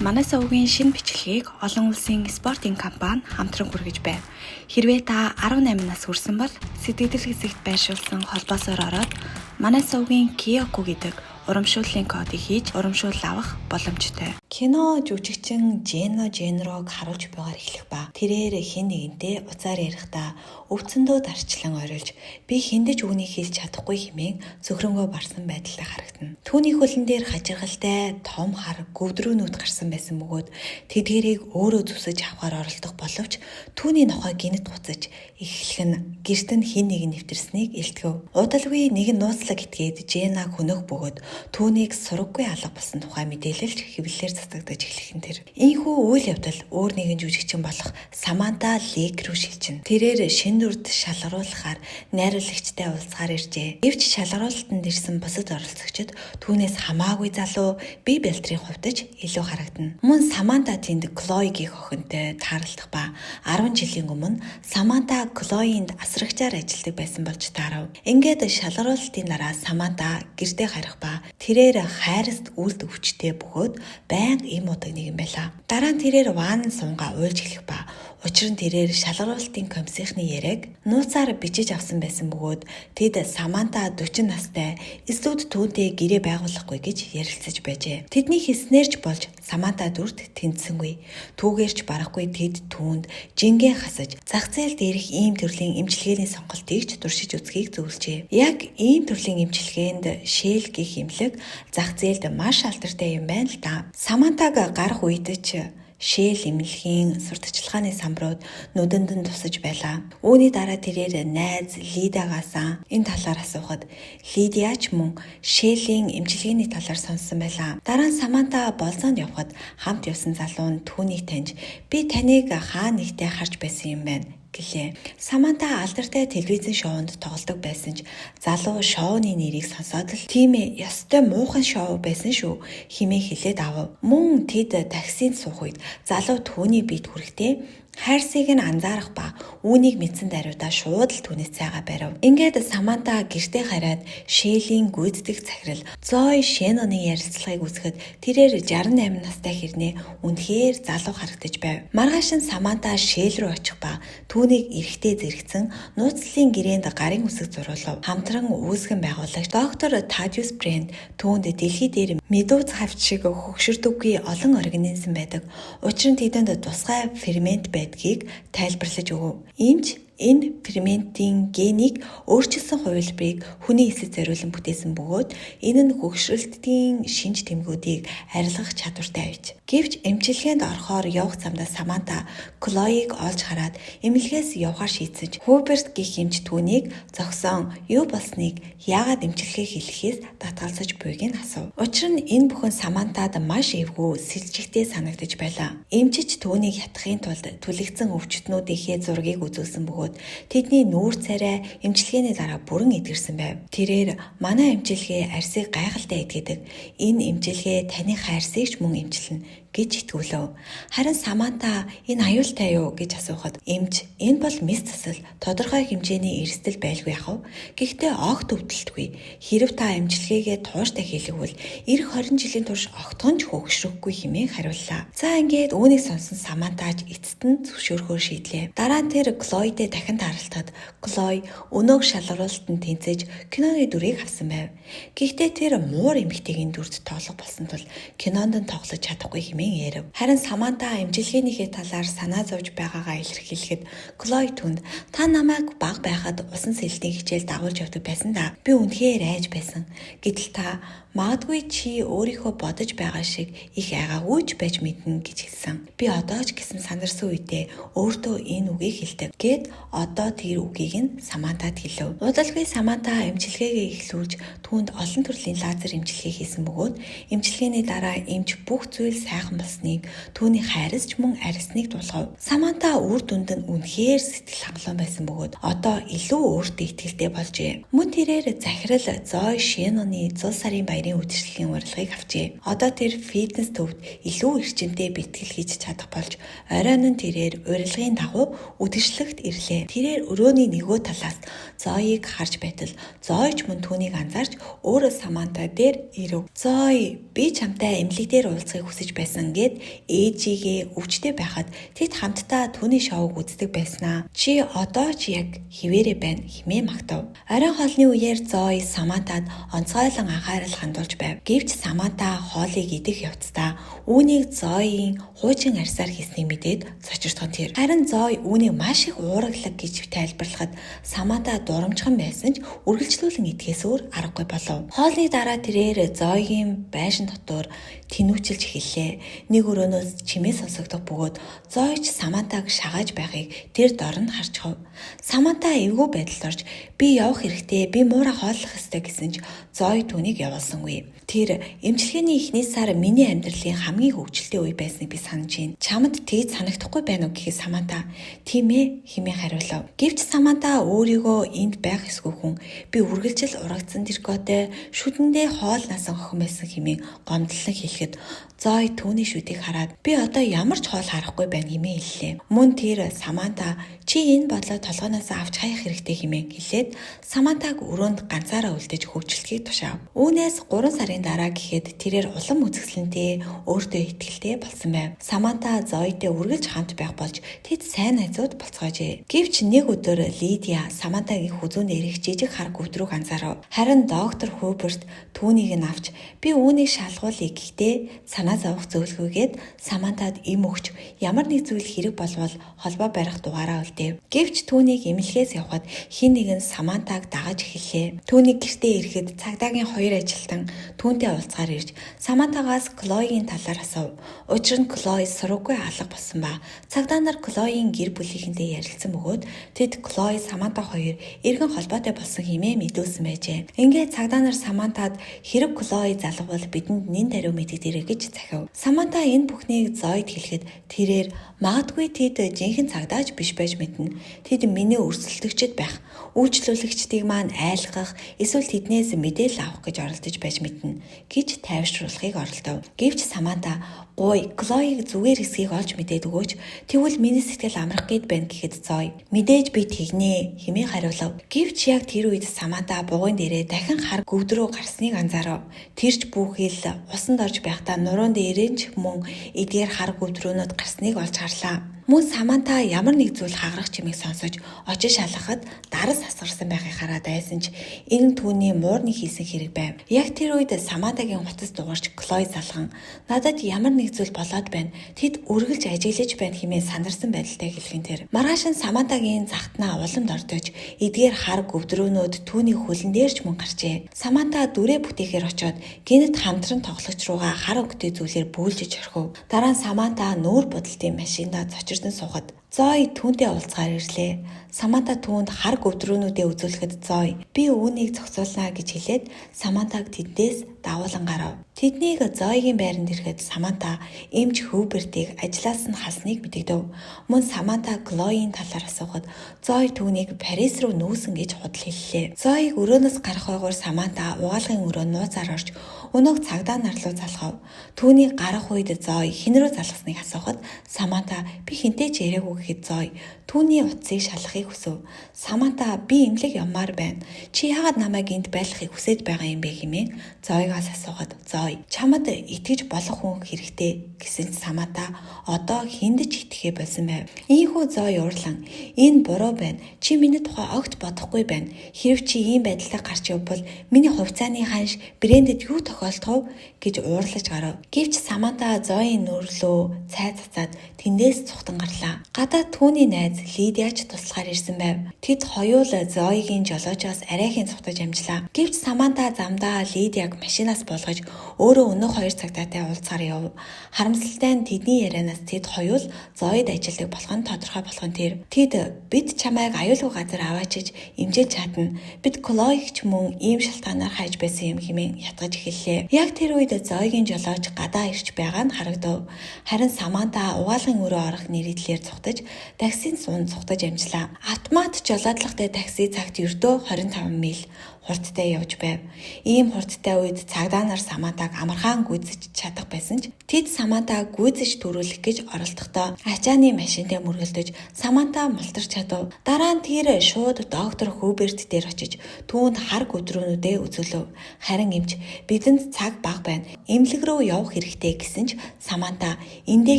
Манай сувгийн шинэ бичлэгийг олон улсын спортын компани хамтран хүргэж байна. Хэрвээ та 18 нас хүрсэн бол сэтгэл хэсэгт байршуулсан холбоосоор ороод манай сувгийн Kyoku гэдэг урамшууллын кодыг хийж урамшуул авах боломжтой. Кино жүжигчин Женрог харуулж буйгаар эхлэх ба тэрээр хэн нэгэнтэй уцаар ярихдаа өвцөндөө дарчлан орилж би хэндэж үгнийг хэлж чадахгүй хэмээн зөвхрөнгөө барсан байдалтай харагдана. Түүний хөлн дээр хажиргалтай том хар гөвдрүүнүүд гарсан байсан бөгөөд тэдгэрийг өөрөө зүсэж авахар оролдох боловч түүний нохой гинэт гуцаж эхлэх нь гэрт нь хэн нэг нэвтэрснийг илтгэв. Удалгүй нэгэн нууцлаг итгээд Жена хөнөх бөгөөд түүнийг сураггүй алга болсон тухай мэдээлэлж хэвлэлээр цацагдаж эхлэхэн тэр. Ийхүү үйл явдал өөр нэгэн жүжигчин болох Саманта Лик рүү шилжин. Тэрээр шинэ дүрд шалгаруулахаар найруулагчтай уулзгаар иржээ. Гэвч шалгаруулалтанд ирсэн бусад оролцогчид түүнээс хамаагүй залуу бие бэлтрийн хувьдаж илүү харагдана. Мөн Саманта тэнд Клоигийн охинтой таарлах ба 10 жилийн өмнө Саманта Клоинд асрагчаар ажилладаг байсан болж таарав. Ингээд шалгаруулалтын дараа Саманта гэртээ харих ба тэрээр хайрст үлд өвчтэй бөгөөд байнга им удаг нэгэн байлаа. Дараа нь тэрээр ваан сунгаа уйлж эхлэх ба учир нь тэрээр шалгаруулалтын комиссийнхны яриаг нууцаар бичиж авсан байсан бөгөөд тэд Саманта 40 настай эсвэл түүнтэй гэрээ байгуулахгүй гэж ярилцаж байжээ. Тэдний хэлснээрч болж Саманта дүрт тэнцсэнгүй. Түүгээрч барахгүй тэд түүнд жингээ хасаж зах зээлд ирэх ийм төрлийн эмчилгээний сонголтыг ч туршиж үзхийг зөвлөжээ. Яг ийм төрлийн эмчилгээнд шээл гэх эмнэлэг зах зээлд маш алдартай юм байна л да. Самантаг гарах үед ч шээл эмнэлгийн сурталчилгааны самбарууд нүдэнд нь тусаж байлаа. Үүний дараа тэрээр найз Лидагаас энэ талаар асуухад Лидиач мөн шээлийн эмчилгээний талаар сонссон байлаа. Дараа нь Саманта болзоонд явхад хамт явсан залуу нь түүнийг таньж би таныг хаа нэгтээ харж байсан юм байна гэлээ. Саманта алдартай телевизэн шоунд тоглодог байсан ч залуу шоуны нэрийг сонсоод л тийм ээ ёстой муухан шоу байсан шүү хэмээн хэлээд авав. Мөн тэд таксинд суух үед залуу түүний биед хүрэхдээ хайрсыг нь анзаарах ба үүнийг мэдсэн даруйдаа шууд л түүнээс цайгаа барив. Ингээд Саманта гэртээ хараад шээлийн гүйцэтгэх захирал Зои Шеноны ярилцлагыг үзэхэд тэрээр 68 настай хэрнээ үнэхээр залуу харагдаж байв. Маргааш нь Саманта шээл рүү очих ба түүнийг эрэхтэй зэрэгцэн нууцлалын гэрээнд гарын үсэг зуруулав. Хамтран үүсгэн байгуулагч доктор Тадиус Брэнд түүнд дэлхий дээр медуз хавч шиг хөгшөрдөггүй олон организм байдаг. Учир нь тэдэнд тусгай фермент байдгийг тайлбарлаж өгөв. Иймч энэ ферментийн генийг өөрчилсөн хувилбарыг хүний эсэд зориулан бүтээсэн бөгөөд энэ нь хөгшрөлтийн шинж тэмдгүүдийг арилгах чадвартай авч. Гэвч эмчилгээнд орохоор явах замдаа Саманта Клоиг олж хараад эмнэлгээс явахаар шийдсэж Хуберт гэх эмч түүнийг зогсон юу болсныг яагаад эмчилгээ хэлэхээс татгалзаж буйг нь асуув. Учир нь энэ бүхэн Самантад маш эвгүй сэлжигтэй санагдаж байлаа. Эмчиж түүнийг хятахын тулд түлэгцэн өвчтнүүдийнхээ зургийг үзүүлсэн бөгөөд тэдний нүүр царай эмчилгээний дараа бүрэн эдгэрсэн байв. Тэрээр манай эмчилгээ арсыг гайхалтай эдгэдэг. Энэ эмчилгээ таны хайрсыг ч мөн эмчилнэ гэж итгүүлв. Харин Саманта энэ аюултай юу гэж асуухад эмч энэ бол мэс засал тодорхой хэмжээний эрсдэл байлгүй яхав. Гэхдээ огт өвдөлтгүй. Хэрв та эмчилгээгээ тууштай хийлэгвэл эх 20 жилийн турш огтхон ч хөгшрөхгүй хэмээн хариуллаа. За ингээд үүнийг сонсон Самантач эцэст нь зөвшөөрөхөөр шийдлээ. Дараа нь тэр Клоидтэй дахин тааралтад Клой өнөөг шалгаруулалтанд тэнцэж киноны дүрийг авсан байв. Гэхдээ тэр муур эмэгтэйгийн дүрд тоглох болсон тул кинонд нь тоглож чадахгүй хэмээн ярив. Харин Саманта эмчилгээнийхээ талаар санаа зовж байгаагаа илэрхийлэхэд Клой түнд та намайг бага байхад усан сэлтийн хичээл дагуулж явдаг байсан да. Би үнэхээр айж байсан. Гэтэл та магадгүй чи өөрийнхөө бодож байгаа шиг их айгаагүйч байж мэднэ гэж хэлсэн. Би одоо ч гэсэн сандарсан үедээ өөртөө энэ үгийг хэлдэг. Гэт одоо тэр үгийг нь Самантад хэлв. Удалгүй Саманта эмчилгээгээ эхлүүлж түүнд олон төрлийн лазер эмчилгээ хийсэн бөгөөд эмчилгээний дараа эмч бүх зүйл сайхан болсныг түүний хайрсч мөн арьсныг дуулгав. Саманта үр дүнд нь үнэхээр сэтгэл хангалуун байсан бөгөөд одоо илүү өөртөө итгэлтэй болжээ. Мөн тэрээр захирал Зои Шеноны 100 сарын баярын үдшилгийн урилгыг авчээ. Одоо тэр фитнес төвд илүү эрчимтэй бэлтгэл хийж чадах болж оройн нь тэрээр урилгын дагуу үдшилтэд ирлээ. Тэрээр өрөөний нөгөө талаас Зоёыг харж байтал Зоёч мөн түүнийг анзаарч өөрөө Саманта дээр ирэв. Зоё, би чамтай эмнэлэг дээр уулзахыг хүсэж байсан гэд ээжигээ өвчтэй байхад тэд хамтдаа түүний шоуг үздэг байснаа. Чи одоо ч яг хിവэрэ байна хэмээн магтав. Оройн хоолны үеэр Зоё Самантад онцгойлон анхаарал хандуулж байв. Гэвч Саманта хоолыг идэх явцдаа үүнийг Зоёгийн хуучин арьсаар хийснийг мэдээд цочирдгон тэр. Харин Зоё үүнийг маш их уургалаг гэж тайлбарлахад Саманта дурамжхан байсан ч үргэлжлүүлэн идэхээс өөр аргагүй болов. Хоолны дараа тэрээр Зоёгийн байшин дотор тэнүүчилж эхэллээ. Нэг өрөөнөөс чимээ сонсогдох бөгөөд Зоёч Самантаг шагааж байхыг тэр дор нь харж хав. Саманта эвгүй байдалд орж би явах хэрэгтэй, би муураа хооллох ёстой гэсэн ч Зоё түүнийг явуулсангүй. Тэр эмчилгээний эхний сар миний амьдралын хамгийн хөвгчлөлтэй үе байсныг би санаж байна. Чамд тэгж санагдахгүй байна уу гэхэд Саманта тийм ээ хэмээн хариулав. Гэвч Саманта өөрийгөө энд байх эсгүй хүн. Би үргэлжил урагдсан тэркотой шүдэндээ хоол насан охин байсан хэмээн гомдлон хэлэхэд Зоё түүний шүдийг хараад би одоо ямар ч хоол харахгүй байна хэмээн хэллээ. Мөн тэр Саманта чи энэ бодлоо толгоноос авч хаях хэрэгтэй хэмээн хэлээд Самантаг өрөөнд ганцаараа үлдээж хөвчлөхийг тушаав. Үүнээс 3 сарын дараа гэхэд тэрээр улам үзэсгэлэнтэй өөртөө итгэлтэй болсон байв. Саманта Зоётой үргэлж хамт байх болж тэд сайн найзууд болцоожээ. Гэвч нэг өдөр Лидия Самантагийн хүзүүн эрэх жижиг хар гүвдрүүг анзаарав. Харин доктор Хуберт түүнийг нь авч би үүнийг шалгуулъя гэхдээ санаа зовох зөвлөгөөгээд Самантад им өгч ямар нэг зүйл хэрэг болвол холбоо барих дугаараа үлдээв. Гэвч түүнийг эмнэлгээс явхад хэн нэгэн Самантаг дагаж эхэллээ. Түүний гэртээ ирэхэд цагдаагийн 2 ажилтан түүнтэй уулзгаар ирж Самантагаас Клоигийн талаар асуув. Учир нь Клои сургуугүй алга болсон ба цагдаа нар Клоигийн гэр бүлийнхэнтэй ярилцсан бөгөөд тэд Клои Саманта хоёр эргэн холбоотой болсон хэмээн мэдүүлсэн байжээ. Ингээд цагдаа нар Самантад хэрэг Клои залгавал бидэнд нэн тариу мэдэгдэрэй гэж захив. Саманта энэ бүхнийг Зоёд хэлэхэд тэрээр магадгүй тэд жинхэнэ цагдаач биш байж мэднэ. Тэд миний өрсөлдөгчд байх, үйлчлүүлэгчдийг маань айлгах, эсвэл тэднээс мэдээлэл авах гэж оролдож байж мэднэ гэж тайвшруулахыг оролдов. Гэвч Саманта "Гуй, Клоиг зүгээр хэсгийг олж мэдээд өгөөч. Тэгвэл миний сэтгэл амрах гээд байна" гэхэд Зоё "Мэдээж би тэгнэ" хэмээн хариулав. Гэвч яг тэр үед Саманта бугуун дээрээ дахин хар гөвдрөө гарсныг анзаарав. Тэрч бүхэл усанд орж байхдаа нуруунд ирэнч мөн эдгээр хар гөвдрөөнөд гарсныг олж харлаа. Мөн Саманта ямар нэг зүйл хагарах чимээг сонсож очиж шалгахад дарас асгарсан байхыг хараад байсан ч энэ түүний муурны хийсэн хэрэг байв. Яг тэр үед Самантагийн хутас дугарч Клои залган "Надад ямар нэг зүйл болоод байна. Тэд үргэлж ажиглаж байна" хэмээн сандарсан байдалтай хэлхэн тэр. Маргааш нь Самантагийн захтнаа уламд ордож эдгээр хар гөвдрөөнөд түүний хөлн дээрч мөн гарчээ. Саманта дүрээ бүтээхээр очоод гинэт хамтран тоглогч руугаа хар өнгөтэй зүйлээр бүүлжиж орхив. Дараа нь Саманта нүүр будалтын машиндаа зочирсон суугаад Зоё түүнтэй уулзгаар ирлээ. Саманта түүнд хар гөвдрөөнүүдээ үзүүлэхэд Зоё "Би үүнийг зохицуулна" гэж хэлээд Самантаг тэднээс давуулан гарав. Тэднийг Зоёгийн байранд ирэхэд Саманта эмч Хубертийг ажлаас нь халсныг мэдэгдэв. Мөн Саманта Клоигийн талаар асуухад Зоё түүнийг Парис руу нүүсэн гэж худал хэллээ. Зоёг өрөөнөөс гарах ойгоор Саманта угаалгын өрөө нууцаар орж өнөөх цагдаа нар руу залгав. Түүний гарах үед Зоё хэн рүү залгасныг асуухад Саманта "Би хинтэй ч яриаггүй" гэхэд Зоё түүний утсыг шалгахыг хүсв. Саманта "Би эмнэлэг явмаар байна. Чи яагаад намайг энд байлгахыг хүсэж байгаа юм бэ" хэмээн Зоёгоос асуухад Зоё "Чамд итгэж болох хүн хэрэгтэй" гэсэн Саманта одоо хэнд ч итгэхээ болсон байв. Ийхүү Зоё уурлан "Энэ буруу байна. Чи миний тухай огт бодохгүй байна. Хэрэв чи ийм байдлаар гарч явбал миний хувьцааны ханш брэндэд юу тохиолдох вэ гэж уурлаж гарав. Гэвч Саманта Зоёгийн нүүрлөө цай цацаад тэндээс цухтан гарлаа. Гадаад түүний найз Лидиач туслахаар ирсэн байв. Тэд хоёул Зоёгийн жолоожоос арайхийн цухтаж амжлаа. Гэвч Саманта замдаа Лидиаг машинаас болгож өөрөө өнөөх 2 цагдаатай уулзахаар яв. Харамсалтай нь тэдний ярианаас тэд хоёул Зоёд ажилладаг болох нь тодорхой болгон тэр. Тэд "Бид чамайг аюулгүй газар аваачиж имжээж чадна. Бид Клоигч мөн ийм шалтгаанаар хайж байсан юм" хэмээн ятгаж эхэллээ. Яг тэр үед Зоёгийн жолооч гадаа ирж байгаа нь харагдав. Харин Саманта угаалгын өрөө орох нэрийдлээр цухтаж таксинд суун цухтаж амжлаа. Автомат жолоодлагтай такси цагт ердөө 25 миль, хурдтай явж байв. Ийм хурдтай үед цагдаа нар Самантаг амархан гүйцэж чадах байсан ч тэд Самантаг гүйцэж төрүүлэх гэж оролдохдоо ачааны машинтай мөргөлдөж Саманта мултарч чадав. Дараа нь тэр шууд доктор Хуберт дээр очиж түүнд хар гүдрүүнүүдээ үзүүлв. Харин эмч бидэнд цаг бага байна. Эмнэлэг рүү явах хэрэгтэй гэсэн ч Саманта эндээ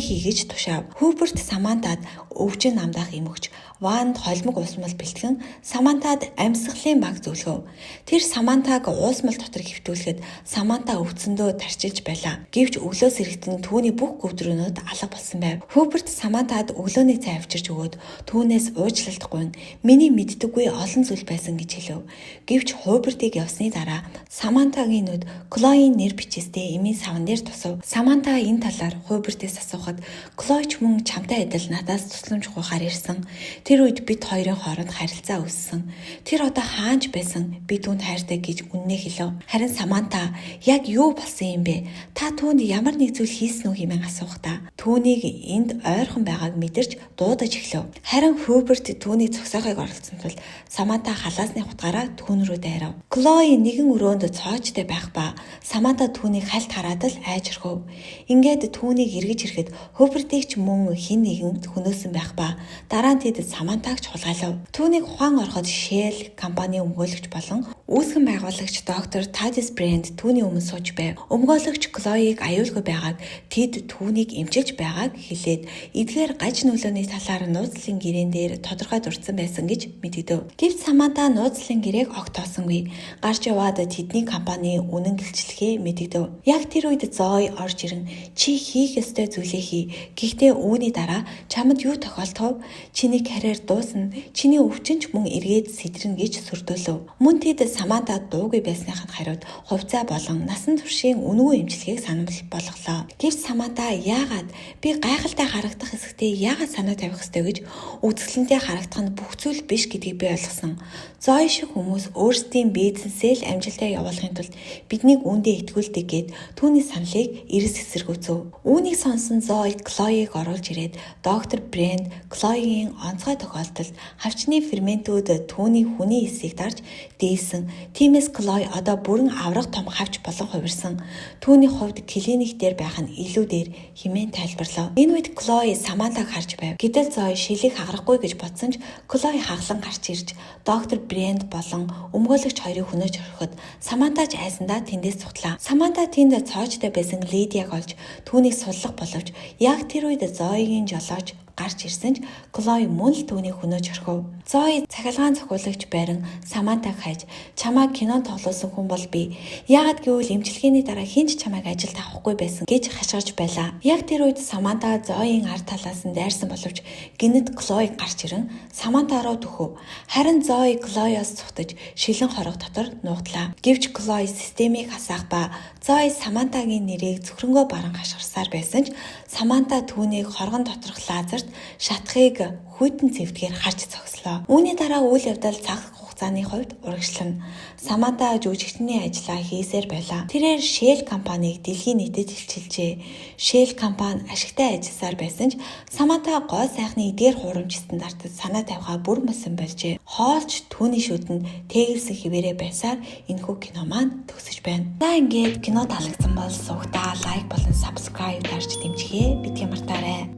хийгэж тушаав. Хуберт Самантад өвчин намдаах юм өгч ванд холимог уусмал бэлтгэн Самантад амьсгалын баг зөвлөв. Тэр Самантаг уусмал дотор хэвтүүлэхэд Саманта өвцөндөө тарчилж байлаа. Гэвч өглөөс эргэтэн түүний бүх гүвдрүүнүүд алга болсон байв. Хуберт Самантад өглөөний цай авчирч өгөөд түүнээс уучлалтгүй миний мэддэггүй олон зүйл байсан гэж хэлв. Гэвч Хубертыг явсны дараа Самантагийн нүд Клоийн нэр бичээстэй эмийн савн дээр тусав. Саманта энэ талаар Хубертээс асуухад Клой ч мөн чамтай адил надаас тусламж гуйхаар ирсэн. Тэр үед бид хоёрын хооронд харилцаа үүссэн. Тэр одоо хаанч байсан би түүнд хайртай гэж үннээ хэлв. Харин Саманта яг юу болсон юм бэ? Та түүнд ямар нэг зүйл хийсэн үү хэмээн асуухдаа түүнийг энд ойрхон байгааг мэдэрч дуудаж эхлэв. Харин Хуберт түүний зогсоохыг оролцсон тул Саманта халаасны хутгаараа түүн рүү дайрав. Клой нэгэн өрөөнд цоочтой байх ба Саманта түүнийг хальт хараад л айж орхив. Ингээд түүнийг эргэж ирэхэд Хубертийг ч мөн хэн нэгэн хөнөөсөн байх ба дараа нь тэд Самантаг чуулгалав. Түүнийг ухаан ороход Shell компани өмгөөлөгч болон үүсгэн байгуулагч доктор Thaddeus Brand түүний өмнө сууж байв. Өмгөөлөгч Chloe-г аюулгүй байгааг тэд түүнийг эмчилж байгааг хэлээд эдгээр гаж нөлөөний талаар нууцлалын гэрээн дээр тодорхой дурдсан байсан гэж мэдэгдэв. Гэвч Саманта нууцлалын гэрээг огт тоосонгүй. Гарч яваад тэдний компани үнэн гэлчлэхээ мэдэгдэв. Яг тэр үед Zoe орж ирэн чи хийх ёстой зүйлээ хий. Гэхдээ үүний дараа чамд юу тохиолдов? Чиний карьер дуусна. Чиний өвчин ч мөн эргээд сэтрэнэ гэж сүрдүүлв. Мөн тэд Саманта дуугүй байсныханд хариуд хувьцаа болон насан туршийн үнэгүй эмчилгээг санал болголоо. Гэвч Саманта яагаад би гайхалтай харагдах хэсэгтээ яагаад санаа тавих ёстой гэж үзэсгэлэнтэй харагдах нь бүх зүйл биш гэдгийг би ойлгосон. Zoe шиг хүмүүс өөрсдийн бизнесээ л амжилтаа явуулахын тулд биднийг үүндээ итгүүлдэг гэд түүний саналыг эрс эсэргүүцв. Үүнийг сонсон Zoe Chloe-г оруулж ирээд доктор Brand Chloe-гийн онцгой тохиолдолд хавчны ферментүүд түүний хүний эсийг дарж дээсэн. Тиймээс Chloe одоо бүрэн аврах том хавч болон хувирсан. Түүний хувьд клиник дээр байх нь илүү дээр хэмээн тайлбарлав. Энэ үед Chloe Самантаг харж байв. Гэтэл Zoe шилийг хагарахгүй гэж бодсон ч Chloe хаглан гарч ирж доктор Brand болон өмгөөлөгч хоёрыг хөнөөж орхиход Саманта ч айсандаа тэндээс цуглаа. Саманта тэнд цоочтой байсан Лидияг олж түүнийг суллах боловч яг тэр үед Zoe-гийн жолооч гарч ирсэн ч Chloe мөн л түүнийг хөнөөж орхив. Zoe цахилгаан зохиолагч байран Самантаг хайж чамайг кинонд тоглуулсан хүн бол би. Яагаад гэвэл эмчилгээний дараа хинч чамайг ажилд авахгүй байсан гэж хашгирч байлаа. Яг тэр үед Саманта Zoe-ийн ард талаас нь дайрсан боловч гинэд Chloe гарч ирэн Саманта руу төхөв. Харин Zoe Chloe-оос цутаж шилэн хорог дотор нуугдлаа. Гэвч Chloe системийг хасаах ба Zoe Самантагийн нэрийг зөвхөнгөө баран хашгирсаар байсан ч Саманта түүнийг хоргон доторх лазерт шатхыг хүйтэн цэвдгээр харж зогслоо. Үүний дараа үйл явдал цаг хугацааны хувьд урагшлана. Саманта жүжигчний ажлаа хийсээр байлаа. Тэрээр Shell компанийг дэлхийн нийтэд илчилжээ. Shell компани ашигтай ажилласаар байсан ч Саманта гой сайхны эдгээр хуурамч стандартад санаа тавихаа бүр мөсөн болжээ. Хоолч түүний шүдэнд тэгэлсэн хിവэрэ байсаар энэхүү кино маань төгсөж байна. За ингээд кино таалагдсан бол сувгтаа лайк болон subscribe дарж дэмжихээ битгий мартаарай.